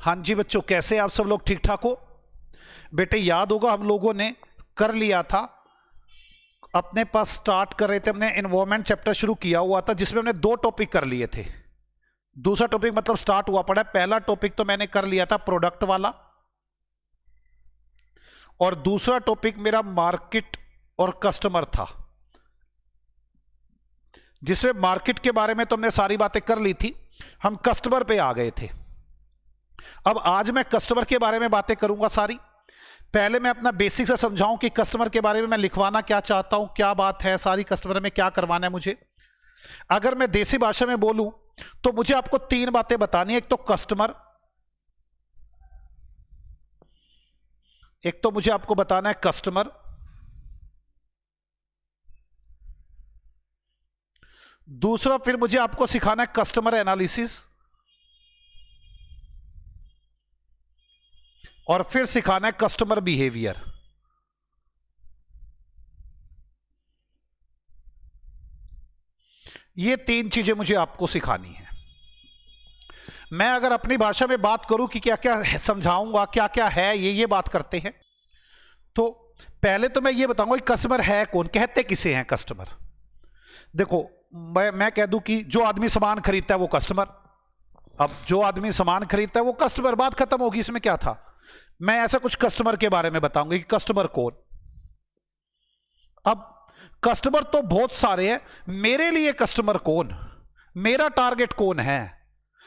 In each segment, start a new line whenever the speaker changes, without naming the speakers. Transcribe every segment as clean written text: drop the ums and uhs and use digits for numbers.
हाँ जी बच्चों, कैसे आप सब लोग? ठीक ठाक हो? बेटे याद होगा हम लोगों ने कर लिया था, अपने पास स्टार्ट कर रहे थे, हमने एनवायरमेंट चैप्टर शुरू किया हुआ था जिसमें हमने 2 टॉपिक कर लिए थे। दूसरा टॉपिक मतलब स्टार्ट हुआ पड़ा है। पहला टॉपिक तो मैंने कर लिया था प्रोडक्ट वाला, और दूसरा टॉपिक मेरा मार्केट और कस्टमर था, जिसमें मार्केट के बारे में तो हमने सारी बातें कर ली थी, हम कस्टमर पे आ गए थे। अब आज मैं कस्टमर के बारे में बातें करूंगा सारी। पहले मैं अपना बेसिक से समझाऊं कि कस्टमर के बारे में मैं लिखवाना क्या चाहता हूं, क्या बात है सारी, कस्टमर में क्या करवाना है मुझे। अगर मैं देसी भाषा में बोलूं तो मुझे आपको 3 बातें बतानी है। एक तो कस्टमर, एक तो मुझे आपको बताना है कस्टमर, दूसरा फिर मुझे आपको सिखाना है कस्टमर एनालिसिस, और फिर सिखाना है कस्टमर बिहेवियर। ये 3 चीजें मुझे आपको सिखानी है। मैं अगर अपनी भाषा में बात करूं कि क्या क्या समझाऊंगा, क्या क्या है, ये बात करते हैं। तो पहले तो मैं ये बताऊंगा कि कस्टमर है कौन, कहते किसे हैं कस्टमर। देखो मैं कह दूं कि जो आदमी सामान खरीदता है वो कस्टमर। अब जो आदमी सामान खरीदता है वो कस्टमर, बात खत्म होगी। इसमें क्या था? मैं ऐसा कुछ कस्टमर के बारे में बताऊंगा कि कस्टमर कौन। अब कस्टमर तो बहुत सारे हैं, मेरे लिए कस्टमर कौन, मेरा टारगेट कौन है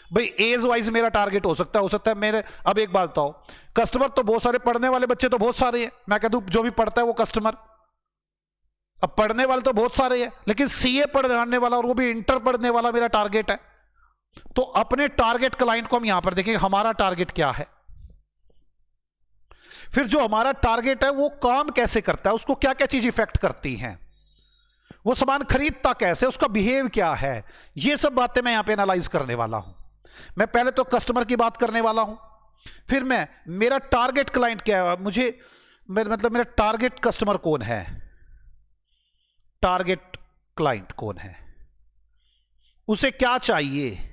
भाई। एज वाइज मेरा टारगेट हो सकता है मेरे। अब एक बात बताओ, कस्टमर तो बहुत सारे, पढ़ने वाले बच्चे तो बहुत सारे हैं। मैं कह दूं जो भी पढ़ता है वो कस्टमर। अब पढ़ने वाले तो बहुत सारे हैं, लेकिन सीए पढ़ने वाला और वो भी इंटर पढ़ने वाला मेरा टारगेट है। तो अपने टारगेट क्लाइंट को हम यहां पर देखेंगे, हमारा टारगेट क्या है। फिर जो हमारा टारगेट है वो काम कैसे करता है, उसको क्या क्या चीज इफेक्ट करती हैं, वो सामान खरीदता कैसे, उसका बिहेव क्या है, ये सब बातें मैं यहां पे एनालाइज करने वाला हूं। मैं पहले तो कस्टमर की बात करने वाला हूं, फिर मैं मेरा टारगेट क्लाइंट क्या है, मुझे मतलब मेरा टारगेट कस्टमर कौन है, टारगेट क्लाइंट कौन है, उसे क्या चाहिए,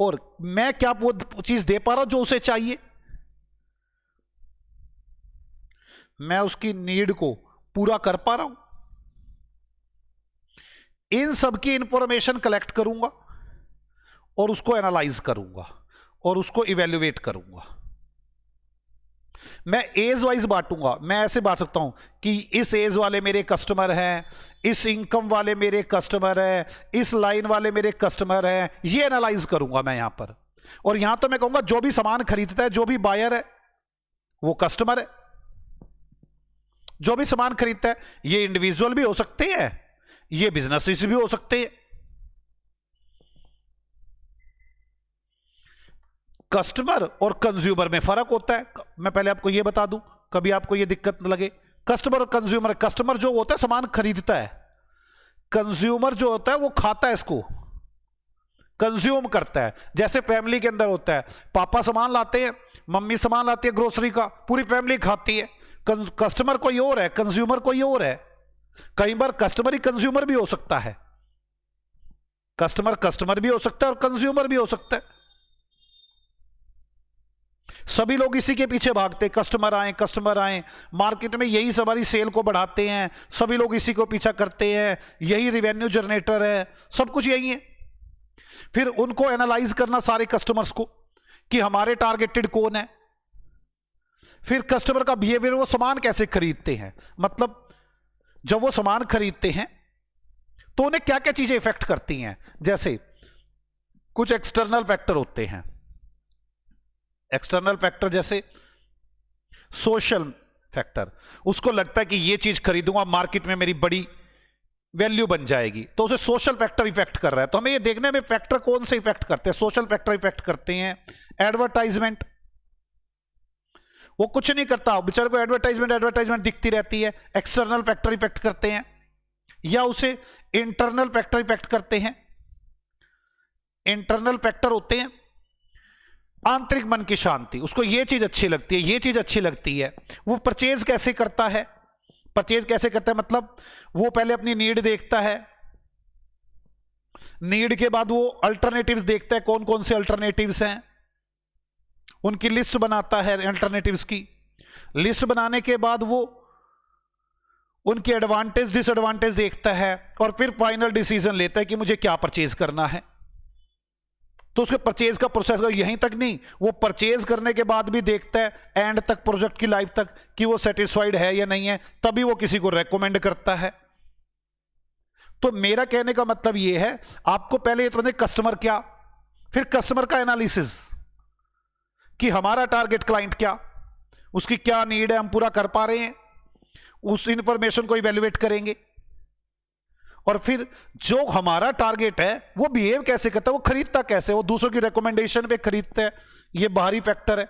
और मैं क्या वो चीज दे पा रहा हूं जो उसे चाहिए, मैं उसकी नीड को पूरा कर पा रहा हूं। इन सब की इंफॉर्मेशन कलेक्ट करूंगा और उसको एनालाइज करूंगा और उसको इवेल्युएट करूंगा। मैं एज वाइज बांटूंगा। मैं ऐसे बांट सकता हूं कि इस एज वाले मेरे कस्टमर हैं, इस इनकम वाले मेरे कस्टमर हैं, इस लाइन वाले मेरे कस्टमर हैं। ये एनालाइज करूंगा मैं यहां पर। और यहां तो मैं कहूंगा जो भी सामान खरीदता है, जो भी बायर है वो कस्टमर है। जो भी सामान खरीदता है, ये इंडिविजुअल भी हो सकते हैं, ये बिजनेस भी हो सकते हैं। कस्टमर और कंज्यूमर में फर्क होता है। मैं पहले आपको यह बता दूं, कभी आपको यह दिक्कत न लगे। कस्टमर और कंज्यूमर, कस्टमर जो होता है सामान खरीदता है, कंज्यूमर जो होता है वो खाता है, इसको कंज्यूम करता है। जैसे फैमिली के अंदर होता है, पापा सामान लाते हैं, मम्मी सामान लाती है ग्रोसरी का, पूरी फैमिली खाती है। कस्टमर कोई और है, कंज्यूमर कोई और है। कई बार कस्टमर ही कंज्यूमर भी हो सकता है, कस्टमर भी हो सकता है और कंज्यूमर भी हो सकता है। सभी लोग इसी के पीछे भागते, कस्टमर आए। मार्केट में यही हमारी सेल को बढ़ाते हैं, सभी लोग इसी को पीछा करते हैं, यही रिवेन्यू जनरेटर है, सब कुछ यही है। फिर उनको एनालाइज करना सारे कस्टमर्स को कि हमारे टारगेटेड कौन है। फिर कस्टमर का बिहेवियर, वो सामान कैसे खरीदते हैं, मतलब जब वो सामान खरीदते हैं तो उन्हें क्या क्या चीजें इफेक्ट करती हैं। जैसे कुछ एक्सटर्नल फैक्टर होते हैं, एक्सटर्नल फैक्टर जैसे सोशल फैक्टर। उसको लगता है कि ये चीज खरीदूंगा मार्केट में मेरी बड़ी वैल्यू बन जाएगी, तो उसे सोशल फैक्टर इफेक्ट कर रहा है। तो हमें ये देखने में फैक्टर कौन से इफेक्ट करते हैं। सोशल फैक्टर इफेक्ट करते हैं। एडवर्टाइजमेंट, वो कुछ नहीं करता, बेचारे को एडवर्टाइजमेंट दिखती रहती है, एक्सटर्नल फैक्टर इफेक्ट करते हैं। या उसे इंटरनल फैक्टर इफेक्ट करते हैं। इंटरनल फैक्टर होते हैं आंतरिक मन की शांति, उसको ये चीज अच्छी लगती है, ये चीज अच्छी लगती है। वो परचेज कैसे करता है, मतलब वो पहले अपनी नीड देखता है, नीड के बाद वो अल्टरनेटिव्स देखता है, कौन कौन से अल्टरनेटिव्स हैं, उनकी लिस्ट बनाता है अल्टरनेटिव्स की। लिस्ट बनाने के बाद वो उनके एडवांटेज डिसएडवांटेज देखता है और फिर फाइनल डिसीजन लेता है कि मुझे क्या परचेज करना है। तो उसके परचेज का प्रोसेस यहीं तक नहीं, वो परचेज करने के बाद भी देखता है एंड तक, प्रोजेक्ट की लाइफ तक, कि वो सेटिस्फाइड है या नहीं है, तभी वो किसी को रेकमेंड करता है। तो मेरा कहने का मतलब ये है, आपको पहले ये तो बताएं कस्टमर क्या, फिर कस्टमर का एनालिसिस कि हमारा टारगेट क्लाइंट क्या, उसकी क्या नीड है, हम पूरा कर पा रहे हैं, उस इंफॉर्मेशन को इवेल्युएट करेंगे। और फिर जो हमारा टारगेट है वो बिहेव कैसे करता है, वो खरीदता कैसे, वो दूसरों की रिकमेंडेशन पे खरीदता है, ये बाहरी फैक्टर है,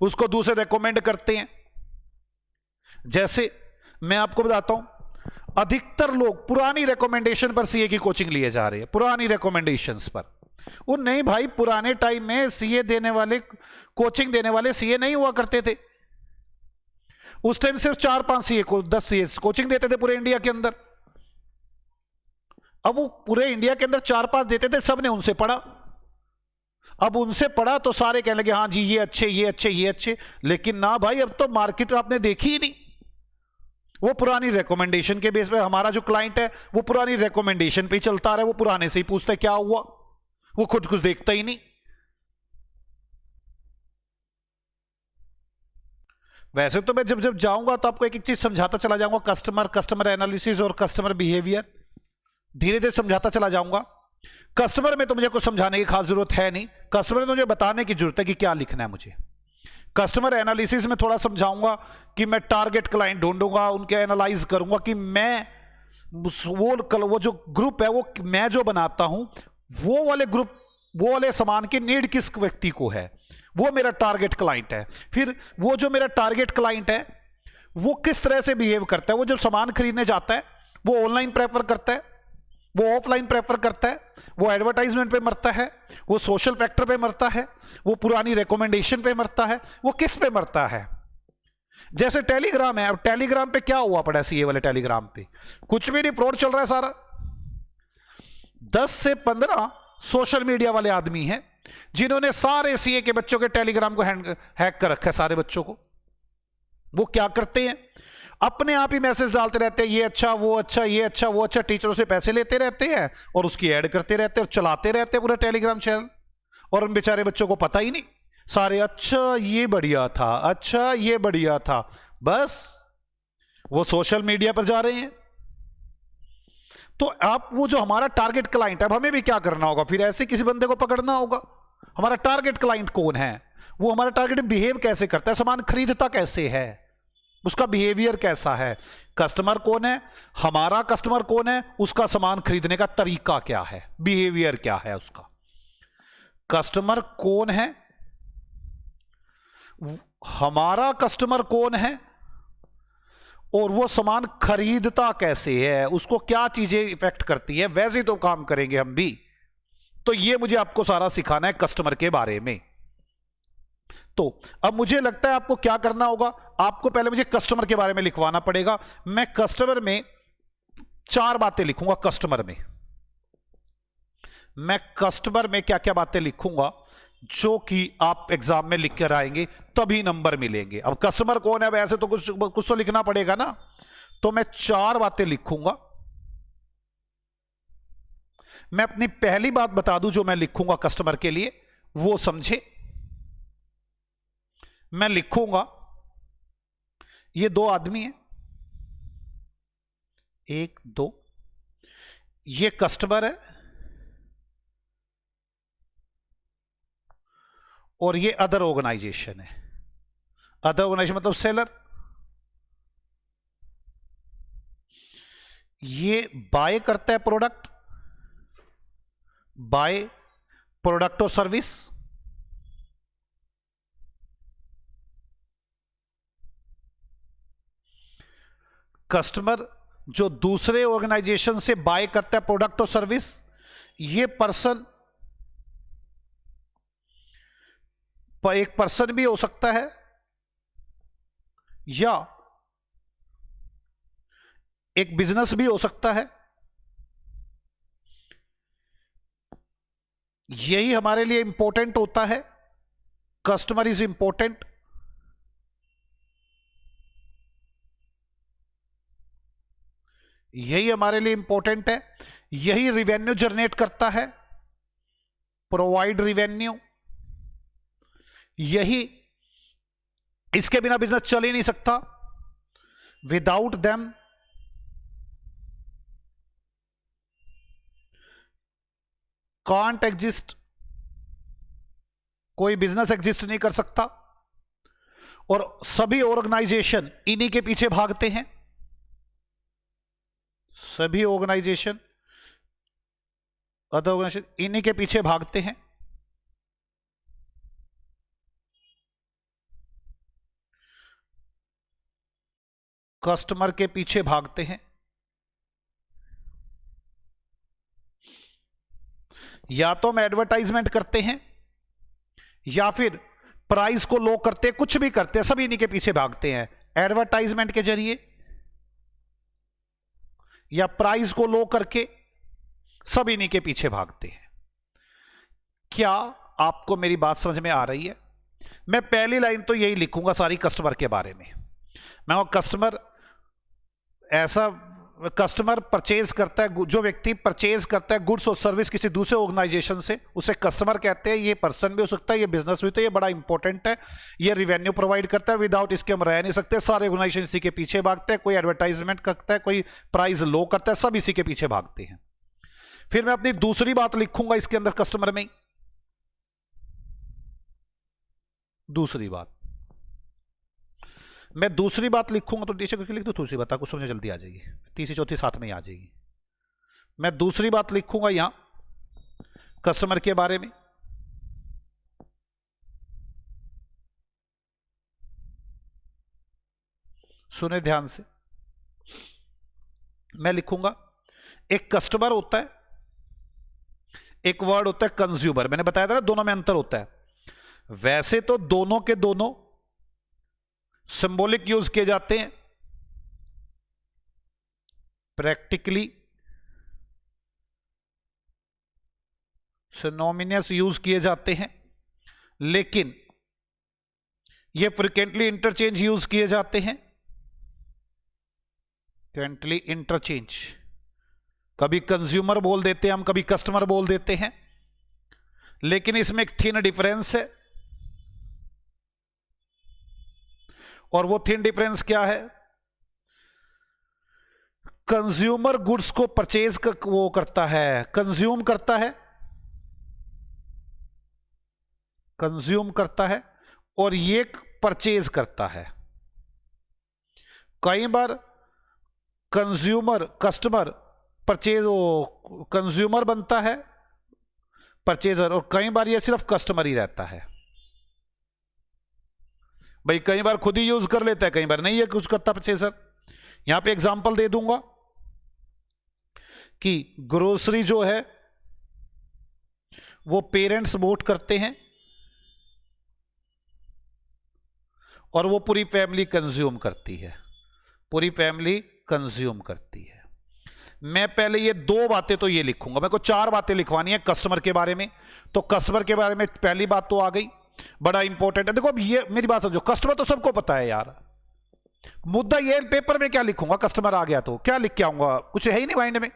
उसको दूसरे रेकमेंड करते हैं। जैसे मैं आपको बताता हूं, अधिकतर लोग पुरानी रिकमेंडेशन पर सीए की कोचिंग लिए जा रहे हैं, पुरानी रिकमेंडेशंस पर। वो नहीं भाई, पुराने टाइम में सीए देने वाले, कोचिंग देने वाले सीए नहीं हुआ करते थे। उस टाइम सिर्फ 4-5 सीए को 10 सीए कोचिंग देते थे पूरे इंडिया के अंदर। अब वो पूरे इंडिया के अंदर 4-5 देते थे, सबने उनसे पढ़ा। अब उनसे पढ़ा तो सारे कहने लगे हाँ जी ये अच्छे, ये अच्छे, ये अच्छे। लेकिन ना भाई, अब तो मार्केट आपने देखी ही नहीं। वो पुरानी रिकमेंडेशन के बेस पे, हमारा जो क्लाइंट है वो पुरानी रिकमेंडेशन पे ही चलता रहा है, वो पुराने से ही पूछता है क्या हुआ, वो खुद कुछ देखता ही नहीं। वैसे तो मैं जब जब जाऊंगा तो आपको एक एक चीज समझाता चला जाऊंगा, कस्टमर एनालिसिस और कस्टमर बिहेवियर, धीरे धीरे समझाता चला जाऊंगा। कस्टमर में तो मुझे कुछ समझाने की खास जरूरत है नहीं, कस्टमर में तो मुझे बताने की जरूरत है कि क्या लिखना है मुझे। कस्टमर एनालिसिस में थोड़ा समझाऊंगा कि मैं टारगेट क्लाइंट ढूंढूंगा, उनके एनालाइज करूंगा कि मैं वो जो ग्रुप है, वो मैं जो बनाता हूं, वो वाले ग्रुप, वो वाले सामान की नीड किस व्यक्ति को है, वो मेरा टारगेट क्लाइंट है। फिर वो जो मेरा टारगेट क्लाइंट है वो किस तरह से बिहेव करता है, वो जब सामान खरीदने जाता है वो ऑनलाइन प्रेफर करता है, वो ऑफलाइन प्रेफर करता है, वो एडवर्टाइजमेंट पे मरता है, वो सोशल फैक्टर पे मरता है, वो पुरानी रिकमेंडेशन पे मरता है, वो किस पे मरता है। जैसे टेलीग्राम है, अब टेलीग्राम पे क्या हुआ पड़ा है, सीए वाले टेलीग्राम पे कुछ भी नहीं, फ्रॉड चल रहा है सारा। 10 से 15 सोशल मीडिया वाले आदमी हैं जिन्होंने सारे सीए के बच्चों के टेलीग्राम को हैक कर रखा है, सारे बच्चों को। वो क्या करते हैं, अपने आप ही मैसेज डालते रहते हैं, ये अच्छा, वो अच्छा, ये अच्छा, वो अच्छा, टीचरों से पैसे लेते रहते हैं और उसकी ऐड करते रहते हैं और चलाते रहते हैं पूरा टेलीग्राम चैनल। और उन बेचारे बच्चों को पता ही नहीं, सारे अच्छा ये बढ़िया था, अच्छा ये बढ़िया था, बस वो सोशल मीडिया पर जा रहे हैं। तो आप वो जो हमारा टारगेट क्लाइंट है, अब हमें भी क्या करना होगा, फिर ऐसे किसी बंदे को पकड़ना होगा। हमारा टारगेट क्लाइंट कौन है, वो हमारा टारगेट बिहेव कैसे करता है, सामान खरीदता कैसे है, उसका बिहेवियर कैसा है। कस्टमर कौन है, हमारा कस्टमर कौन है, उसका सामान खरीदने का तरीका क्या है, बिहेवियर क्या है उसका। कस्टमर कौन है, हमारा कस्टमर कौन है, और वो सामान खरीदता कैसे है, उसको क्या चीजें इफेक्ट करती है, वैसे तो काम करेंगे हम भी। तो ये मुझे आपको सारा सिखाना है कस्टमर के बारे में। तो अब मुझे लगता है आपको क्या करना होगा, आपको पहले मुझे कस्टमर के बारे में लिखवाना पड़ेगा। मैं कस्टमर में 4 बातें लिखूंगा। कस्टमर में मैं कस्टमर में क्या क्या बातें लिखूंगा जो कि आप एग्जाम में लिख कर आएंगे, तभी नंबर मिलेंगे। अब कस्टमर कौन है, वैसे तो कुछ तो लिखना पड़ेगा ना। तो मैं 4 बातें लिखूंगा। मैं अपनी पहली बात बता दूं जो मैं लिखूंगा कस्टमर के लिए, वो समझे। मैं लिखूंगा ये 2 आदमी हैं, 1 2, ये कस्टमर है और ये अदर ऑर्गेनाइजेशन है। अदर ऑर्गेनाइजेशन मतलब सेलर। ये बाय करता है प्रोडक्ट, बाय प्रोडक्ट और सर्विस। कस्टमर जो दूसरे ऑर्गेनाइजेशन से बाय करता है प्रोडक्ट और सर्विस, ये पर्सन एक पर्सन भी हो सकता है या एक बिजनेस भी हो सकता है यही हमारे लिए इंपॉर्टेंट होता है। Customer is important. यही हमारे लिए इंपॉर्टेंट है। यही रिवेन्यू जनरेट करता है, प्रोवाइड रिवेन्यू। यही, इसके बिना बिजनेस चल ही नहीं सकता। विदाउट देम कांट एग्जिस्ट, कोई बिजनेस एग्जिस्ट नहीं कर सकता। और सभी ऑर्गेनाइजेशन इन्हीं के पीछे भागते हैं। सभी ऑर्गेनाइजेशन, अदर ऑर्गेनाइजेशन इन्हीं के पीछे भागते हैं। कस्टमर के पीछे भागते हैं। या तो हम एडवर्टाइजमेंट करते हैं या फिर प्राइस को लो करते हैं, कुछ भी करते हैं, सभी इन्हीं के पीछे भागते हैं। एडवर्टाइजमेंट के जरिए या प्राइस को लो करके सब इन्हीं के पीछे भागते हैं। क्या आपको मेरी बात समझ में आ रही है? मैं पहली लाइन तो यही लिखूंगा सारी कस्टमर के बारे में। मैं वो कस्टमर परचेज करता है, जो व्यक्ति परचेज करता है गुड्स और सर्विस किसी दूसरे ऑर्गेनाइजेशन से, उसे कस्टमर कहते हैं। ये पर्सन भी हो सकता है, ये बिजनेस भी, तो ये बड़ा इंपॉर्टेंट है। ये रिवेन्यू प्रोवाइड करता है, विदाउट इसके हम रह नहीं सकते। सारे ऑर्गेनाइजेशन इसी के पीछे भागते हैं। कोई एडवर्टाइजमेंट करता है, कोई प्राइस लो करता है, सब इसी के पीछे भागते हैं। फिर मैं अपनी दूसरी बात लिखूंगा इसके अंदर कस्टमर में। दूसरी बात मैं दूसरी बात लिखूंगा तो नीचे करके लिख दो, दूसरी बात आपको समझ जल्दी आ जाएगी। तीसरी चौथी साथ में ही आ जाएगी। मैं दूसरी बात लिखूंगा यहां कस्टमर के बारे में। सुने ध्यान से, मैं लिखूंगा एक कस्टमर होता है, एक वर्ड होता है कंज्यूमर। मैंने बताया था ना दोनों में अंतर होता है। वैसे तो दोनों के दोनों सिंबॉलिक यूज किए जाते हैं, प्रैक्टिकली सिनोनिमस यूज किए जाते हैं, लेकिन ये फ्रिक्वेंटली इंटरचेंज यूज किए जाते हैं। फ्रिक्वेंटली इंटरचेंज, कभी कंज्यूमर बोल देते हैं हम, कभी कस्टमर बोल देते हैं, लेकिन इसमें एक थिन डिफरेंस है। और वो थिन डिफरेंस क्या है? कंज्यूमर गुड्स को परचेज वो करता है, कंज्यूम करता है, कंज्यूम करता है, और ये परचेज करता है। कई बार कस्टमर परचेज, कंज्यूमर बनता है परचेजर, और कई बार ये सिर्फ कस्टमर ही रहता है। भाई कई बार खुद ही यूज कर लेता है, कई बार नहीं है कुछ करता परचेजर। यहां पे एग्जांपल दे दूंगा कि ग्रोसरी जो है वो पेरेंट्स वोट करते हैं और वो पूरी फैमिली कंज्यूम करती है, पूरी फैमिली कंज्यूम करती है। मैं पहले ये दो बातें तो ये लिखूंगा, मेरे को चार बातें लिखवानी है कस्टमर के बारे में। तो कस्टमर के बारे में पहली बात तो आ गई, बड़ा इंपॉर्टेंट है। देखो अब ये मेरी बात समझो, कस्टमर तो सबको पता है यार। मुद्दा ये पेपर में क्या लिखूंगा, कस्टमर आ गया तो क्या लिख के आऊंगा, कुछ है ही नहीं माइंड में।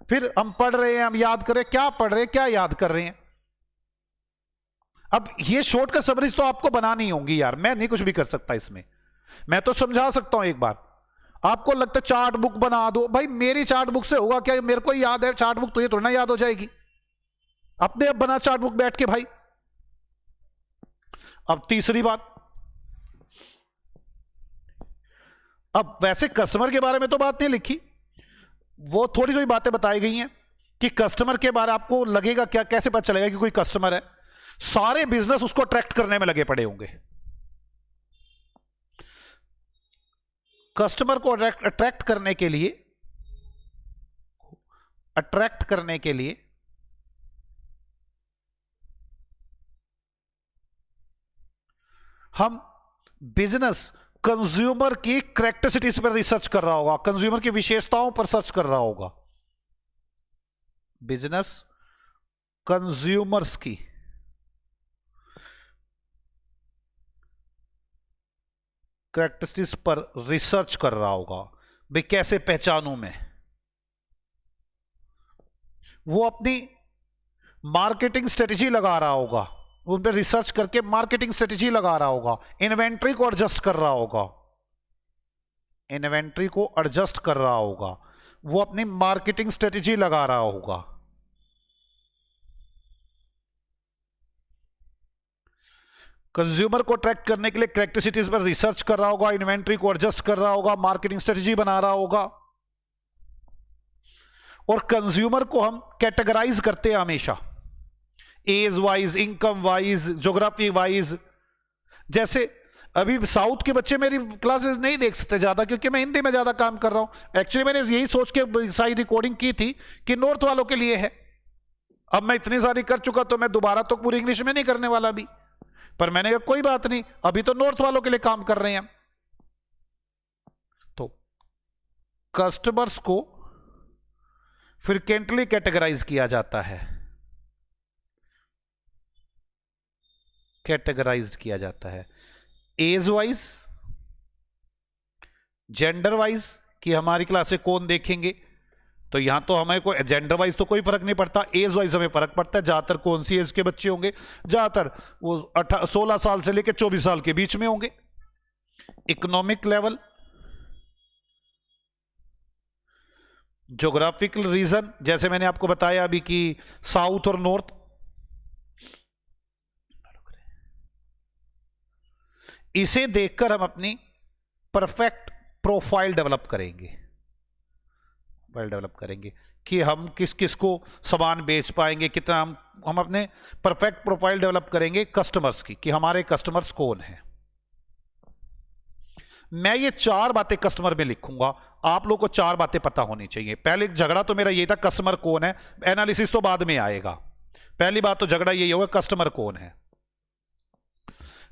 फिर हम पढ़ रहे हैं, हम याद कर रहे हैं, क्या पढ़ रहे हैं, क्या याद कर रहे हैं। अब ये शॉर्टकट समरीज तो आपको बनानी होंगी यार, मैं नहीं कुछ भी कर सकता इसमें। मैं तो समझा सकता हूं एक बार, आपको लगता है चार्ट बुक बना दो, भाई मेरी चार्ट बुक से होगा क्या, मेरे को याद है चार्ट बुक, तो ये थोड़ा ना याद हो जाएगी। अपने अब बना चार्ट बुक बैठ के भाई। अब तीसरी बात, अब वैसे कस्टमर के बारे में तो बात नहीं लिखी, वो थोड़ी थोड़ी बातें बताई गई हैं कि कस्टमर के बारे में आपको लगेगा क्या, कैसे पता चलेगा कि कोई कस्टमर है। सारे बिजनेस उसको अट्रैक्ट करने में लगे पड़े होंगे। कस्टमर को अट्रैक्ट करने के लिए हम बिजनेस कंज्यूमर की कैरेक्टरिस्टिक्स पर रिसर्च कर रहा होगा, कंज्यूमर की विशेषताओं पर सर्च कर रहा होगा। बिजनेस कंज्यूमर्स की कैरेक्टरिस्टिक्स पर रिसर्च कर रहा होगा। भाई कैसे पहचानूं मैं, वो अपनी मार्केटिंग स्ट्रेटेजी लगा रहा होगा, उन पर रिसर्च करके मार्केटिंग स्ट्रेटेजी लगा रहा होगा, इन्वेंट्री को एडजस्ट कर रहा होगा, इन्वेंट्री को एडजस्ट कर रहा होगा, वो अपनी मार्केटिंग स्ट्रेटेजी लगा रहा होगा। कंज्यूमर को अट्रैक्ट करने के लिए कैरेक्टरिस्टिक्स पर रिसर्च कर रहा होगा, इन्वेंट्री को एडजस्ट कर रहा होगा, मार्केटिंग स्ट्रेटेजी बना रहा होगा। और कंज्यूमर को हम कैटेगराइज करते हैं हमेशा age wise, income wise, geography wise. जैसे अभी साउथ के बच्चे मेरी क्लासेस नहीं देख सकते ज्यादा, क्योंकि मैं हिंदी में ज्यादा काम कर रहा हूं। एक्चुअली मैंने यही सोच के सारी रिकॉर्डिंग की थी कि नॉर्थ वालों के लिए है। अब मैं इतनी सारी कर चुका तो मैं दोबारा तो पूरी इंग्लिश में नहीं करने वाला भी, पर मैंने कहा कोई बात नहीं, अभी तो नॉर्थ वालों के लिए काम कर रहे हैं। तो कस्टमर्स को फ्रीक्वेंटली कैटेगराइज किया जाता है, कैटेगराइज किया जाता है एज वाइज, जेंडर वाइज कि हमारी क्लासे कौन देखेंगे। तो यहां तो हमें कोई जेंडर वाइज तो कोई फर्क नहीं पड़ता, एज वाइज हमें फर्क पड़ता है। ज्यादातर कौन सी एज के बच्चे होंगे, ज्यादातर वो 16 साल से लेकर 24 साल के बीच में होंगे। इकोनॉमिक लेवल, ज्योग्राफिकल रीजन, जैसे मैंने आपको बताया अभी कि साउथ और नॉर्थ। इसे देखकर हम अपनी परफेक्ट प्रोफाइल डेवलप करेंगे, कि हम किस किस को सामान बेच पाएंगे, कितना हम अपने परफेक्ट प्रोफाइल डेवलप करेंगे कस्टमर्स की, कि हमारे कस्टमर्स कौन हैं। मैं ये 4 बातें कस्टमर में लिखूंगा, आप लोग को 4 बातें पता होनी चाहिए। पहले झगड़ा तो मेरा ये था कस्टमर कौन है, एनालिसिस तो बाद में आएगा। पहली बात तो झगड़ा यही होगा कस्टमर कौन है।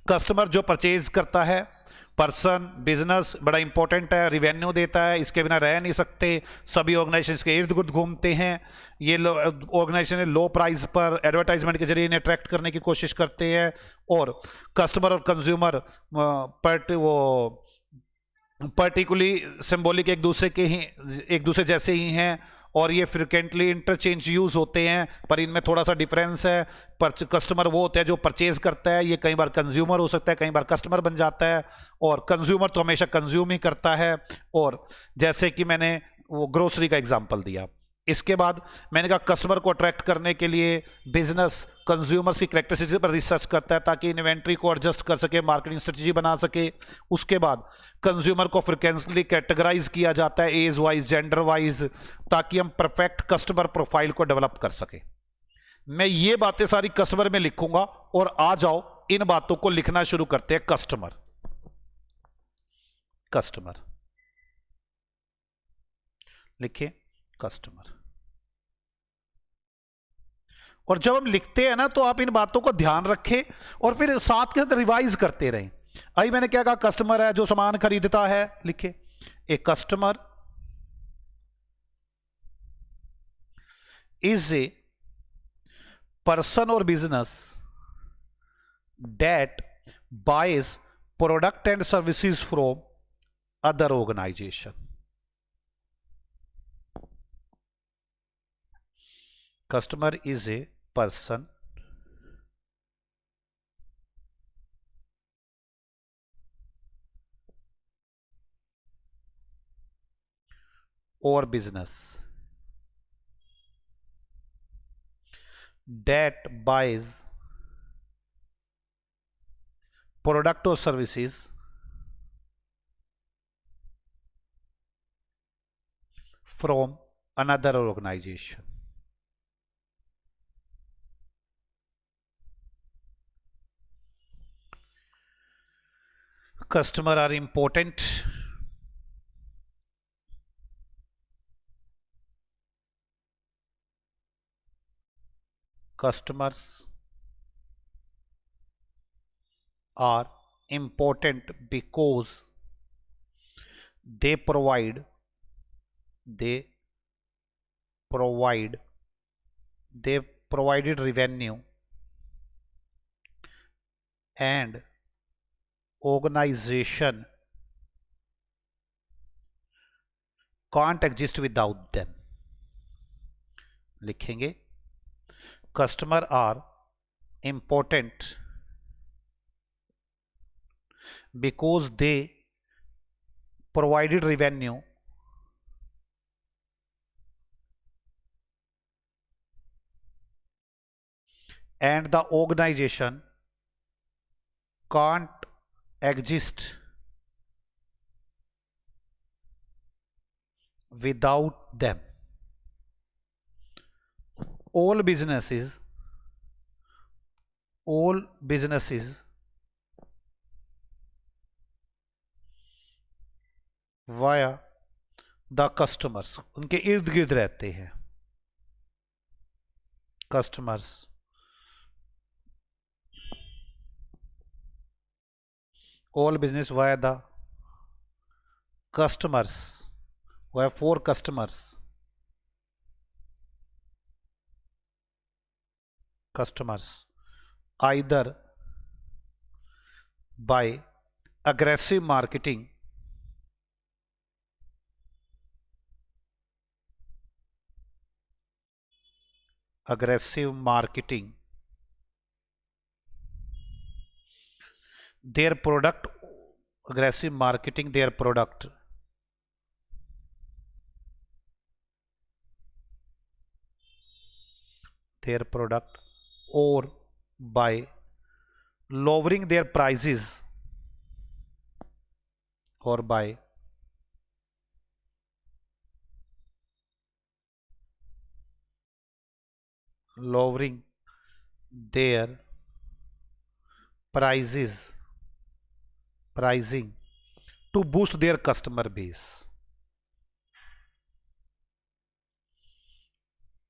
कस्टमर जो परचेज करता है, पर्सन, बिजनेस बड़ा इंपॉर्टेंट है, रिवेन्यू देता है, इसके बिना रह नहीं सकते। सभी ऑर्गेनाइजेशंस के इर्द गिर्द घूमते हैं। ये ऑर्गेनाइजेशन लो प्राइस पर एडवर्टाइजमेंट के जरिए इन्हें अट्रैक्ट करने की कोशिश करते हैं। और कस्टमर और कंज्यूमर वो पर्टिकुलरली सिंबॉलिक एक दूसरे जैसे ही हैं, और ये फ्रिक्वेंटली इंटरचेंज यूज होते हैं, पर इनमें थोड़ा सा डिफरेंस है। कस्टमर वो होता है जो परचेज करता है, ये कई बार कंज्यूमर हो सकता है, कई बार कस्टमर बन जाता है। और कंज्यूमर तो हमेशा कंज्यूम ही करता है। और जैसे कि मैंने वो ग्रोसरी का एग्जांपल दिया। इसके बाद मैंने कहा कस्टमर को अट्रैक्ट करने के लिए बिजनेस कंज्यूमर्स की कैरेक्टरिस्टिक्स पर रिसर्च करता है ताकि इन्वेंट्री को एडजस्ट कर सके, मार्केटिंग स्ट्रेटजी बना सके। उसके बाद कंज्यूमर को फ्रिक्वेंटली कैटेगराइज किया जाता है एज वाइज, जेंडर वाइज, ताकि हम परफेक्ट कस्टमर प्रोफाइल को डेवलप कर सके। मैं ये बातें सारी कस्टमर में लिखूंगा, और आ जाओ इन बातों को लिखना शुरू करते हैं। कस्टमर लिखे कस्टमर। और जब हम लिखते हैं ना तो आप इन बातों को ध्यान रखें और फिर साथ के साथ रिवाइज करते रहें। अभी मैंने क्या कहा, कस्टमर है जो सामान खरीदता है, लिखे a customer is a person और business that buys product and services from other organisation. Customer is a person or business that buys product or services from another organization. Customer are important. Customers are important because they provide they provided revenue and organization can't exist without them. लिखेंगे customer are important because they provided revenue and the organization can't exist without them. All businesses via the customers, उनके इर्द गिर्द रहते हैं customers. All business via the customers, via for customers, either by aggressive marketing their product, aggressive marketing their product or by lowering their prices lowering their pricing to boost their customer base,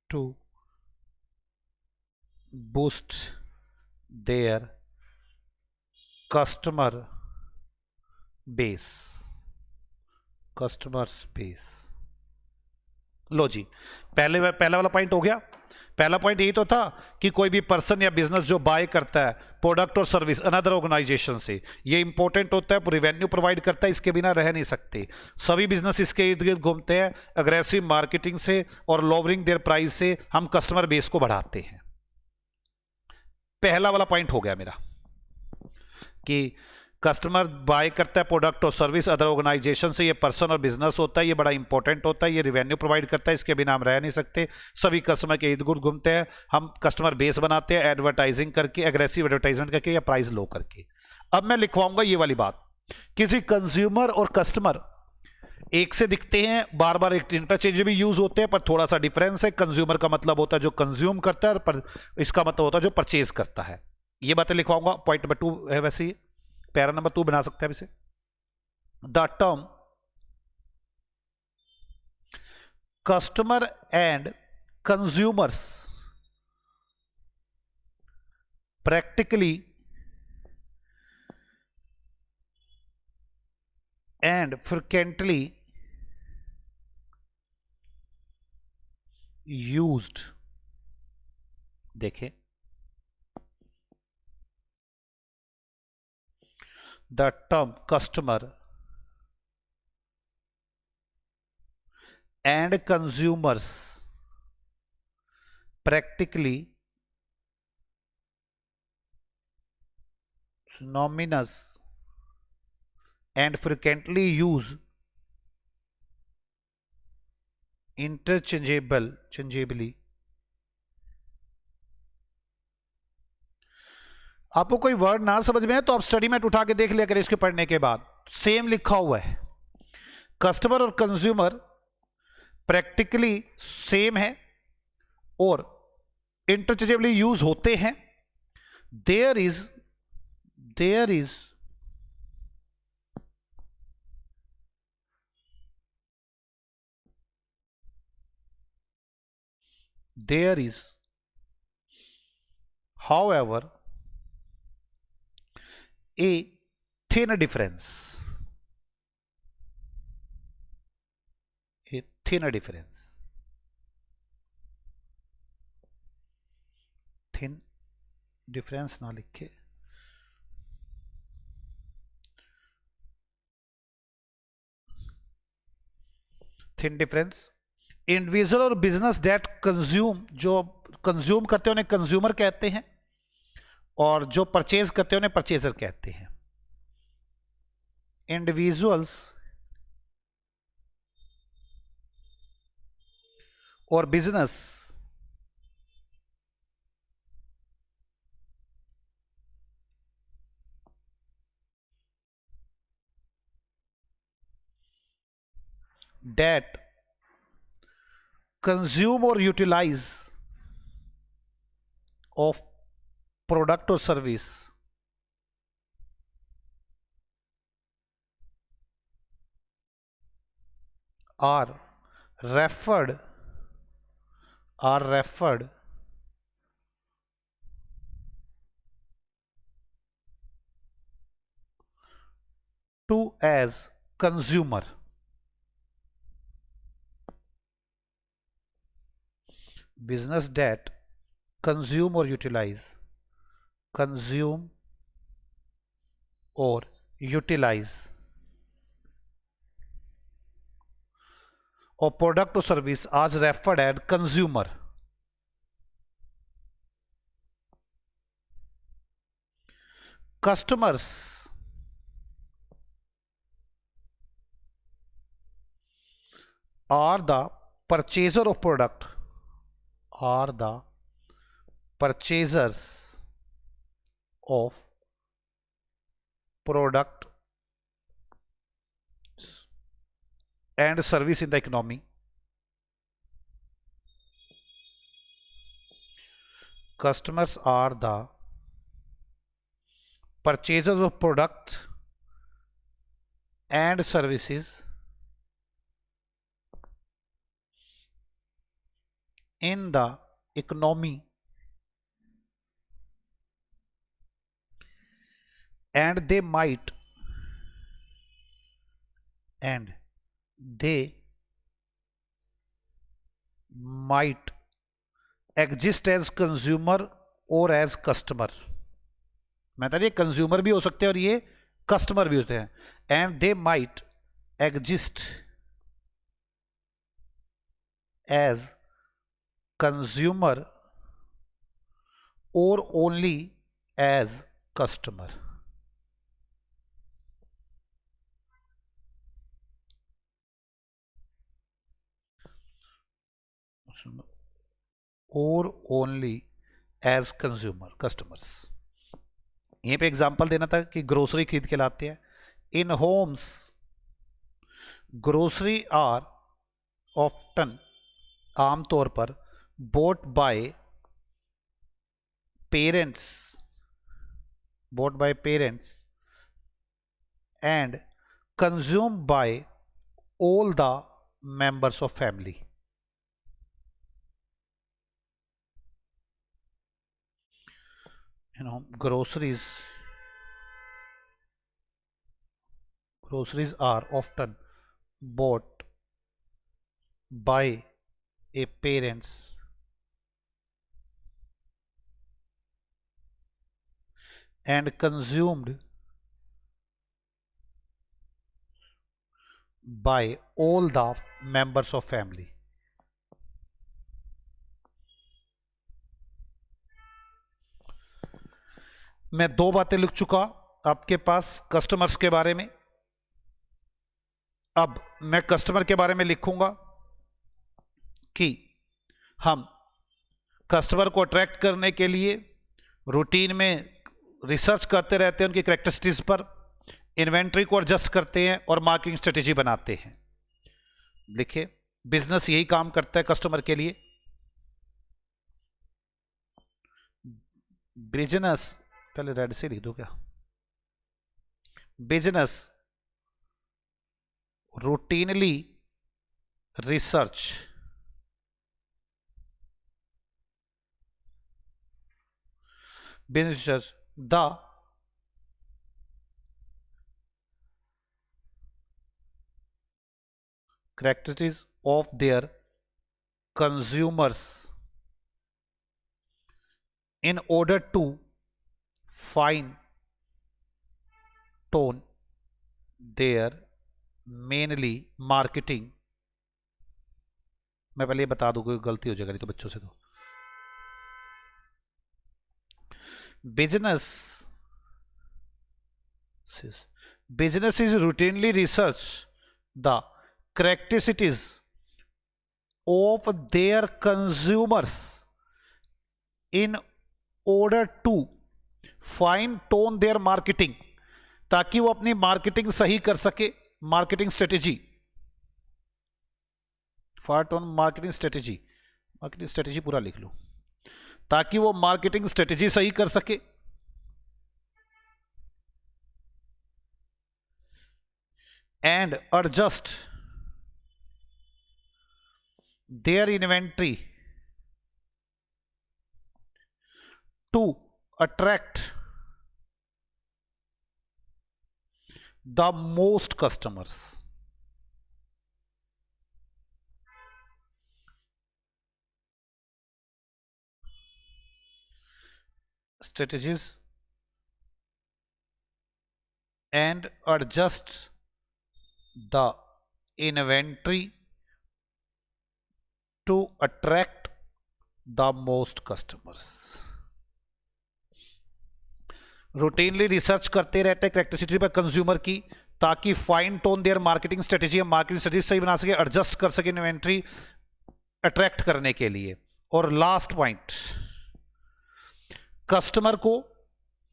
to boost their customer base. लो जी, पहला वाला point हो गया। पहला point यही तो था कि कोई भी पर्सन या बिजनेस जो बाय करता है प्रोडक्ट और सर्विस अनदर ऑर्गेनाइजेशन से, ये इंपॉर्टेंट होता है, रेवेन्यू प्रोवाइड करता है, इसके बिना रह नहीं सकते। सभी बिजनेस इसके इर्द गिर्द घूमते हैं। अग्रेसिव मार्केटिंग से और लोअरिंग देयर प्राइस से हम कस्टमर बेस को बढ़ाते हैं। पहला वाला पॉइंट हो गया मेरा कि कस्टमर बाय करता है प्रोडक्ट और सर्विस अदर ऑर्गेनाइजेशन से, ये पर्सन और बिजनेस होता है, ये बड़ा इंपॉर्टेंट होता है, ये रेवेन्यू प्रोवाइड करता है, इसके बिना हम रह नहीं सकते। सभी कस्टमर के इर्द गिर्द घूमते हैं, हम कस्टमर बेस बनाते हैं एडवर्टाइजिंग करके, एग्रेसिव एडवर्टाइजमेंट करके या प्राइस लो करके। अब मैं लिखवाऊंगा ये वाली बात, किसी कंज्यूमर और कस्टमर एक से दिखते हैं, बार बार एक इंटरचेंजेबल यूज होते हैं, पर थोड़ा सा डिफरेंस है। कंज्यूमर का मतलब होता है जो कंज्यूम करता है, और इसका मतलब होता है जो परचेज करता है। ये बातें लिखवाऊंगा। पॉइंट नंबर 2 है, वैसे ही पैरा नंबर 2 बना सकते हैं इसे। The term customer and consumers practically and frequently used, देखें, the term customer and consumers practically synonymous and frequently use interchangeably। आपको कोई वर्ड ना समझ में है तो आप स्टडी मैट उठा के देख लिया करें, इसके पढ़ने के बाद सेम लिखा हुआ है। कस्टमर और कंज्यूमर प्रैक्टिकली सेम है और इंटरचेंजेबली यूज होते हैं। There is however a thin difference, thin difference ना लिखे, थिन डिफरेंस। इंडिविजुअल और बिजनेस डेट कंज्यूम, जो कंज्यूम करते हैं उन्हें कंज्यूमर कहते हैं, और जो परचेज करते हैं उन्हें परचेजर कहते हैं। इंडिविजुअल्स और बिजनेस डेट कंज्यूम और यूटिलाइज ऑफ प्रोडक्ट और service are referred are referred to as consumer. Business that consume or utilize, consume or utilize or product or service as referred as consumer. Customers are the purchaser of product, are the purchasers of product and service in the economy. Customers are the purchasers of products and services in the economy, and they might exist as consumer or as customer. मतलब ये consumer भी हो सकते हैं और ये customer भी होते हैं. And they might exist as consumer और ओनली एज कस्टमर. और ओनली एज कंज्यूमर कस्टमर्स. यहीं पे एग्जांपल देना था कि ग्रोसरी खरीद के लाते हैं. In homes grocery are often, आमतौर पर, bought by parents and consume by all the members of family. Groceries are often bought by a parents and consumed by all the members of family. मैं 2 बातें लिख चुका आपके पास customers के बारे में. अब मैं कस्टमर के बारे में लिखूंगा कि हम कस्टमर को अट्रैक्ट करने के लिए रूटीन में रिसर्च करते रहते हैं उनकी कैरेक्टरिस्टिक्स पर, इन्वेंट्री को एडजस्ट करते हैं और मार्केटिंग स्ट्रेटेजी बनाते हैं. लिखिए, बिजनेस यही काम करता है कस्टमर के लिए. बिजनेस, पहले रेड से लिख दो क्या, business routinely research the characteristics of their consumers in order to fine tone their mainly marketing, मैं पहले ये बता दूं, कोई गलती हो जाएगी तो बच्चों से, तो business is routinely research the characteristics of their consumers in order to fine tone their marketing, ताकि वो अपनी मार्केटिंग सही कर सके, marketing strategy, fine tone marketing strategy पूरा लिख लो, ताकि वो मार्केटिंग स्ट्रेटेजी सही कर सके, and adjust their inventory to attract the most customers. Strategies and adjust the inventory to attract the most customers. Routinely research करते रहते हैं कैरेक्टरिस्टिक्स पर कंज्यूमर की, ताकि fine tone their marketing strategy, marketing strategy सही बना सके, एडजस्ट कर सके इन्वेंट्री अट्रैक्ट करने के लिए। और लास्ट पॉइंट, कस्टमर को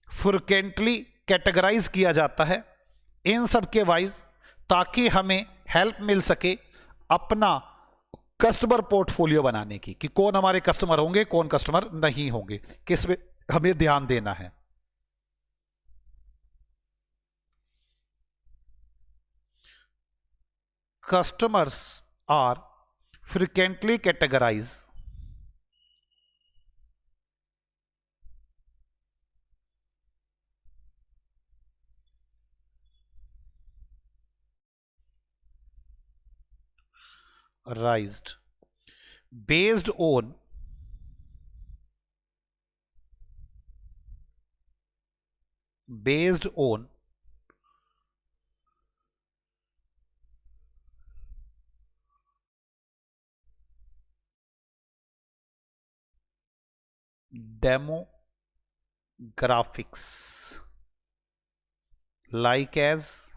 फ्रिक्वेंटली कैटेगराइज किया जाता है इन सब के वाइज, ताकि हमें हेल्प मिल सके अपना कस्टमर पोर्टफोलियो बनाने की, कि कौन हमारे कस्टमर होंगे, कौन कस्टमर नहीं होंगे, किस पे हमें ध्यान देना है। Customers are frequently categorized based on demographics like as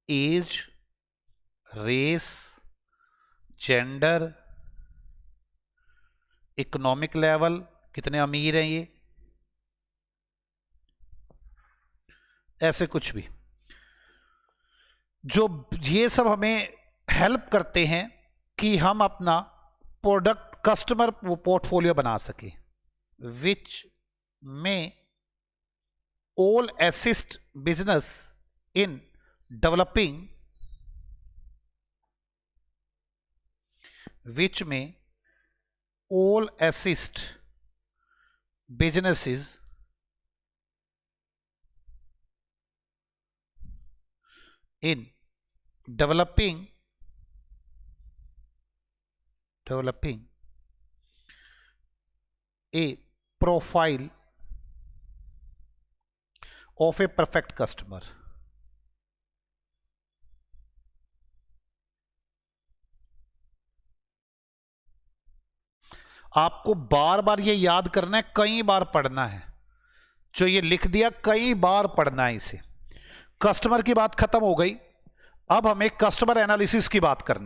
age, race, gender, economic level, कितने अमीर हैं ये, ऐसे कुछ भी, जो ये सब हमें हेल्प करते हैं कि हम अपना प्रोडक्ट कस्टमर पोर्टफोलियो बना सके, विच में all assist business in developing, which may all assist businesses in developing a profile of a perfect customer। आपको बार बार ये याद करना है, कई बार पढ़ना है, जो ये लिख दिया कई बार पढ़ना है इसे। कस्टमर की बात खत्म हो गई, अब हमें कस्टमर एनालिसिस की बात करनी।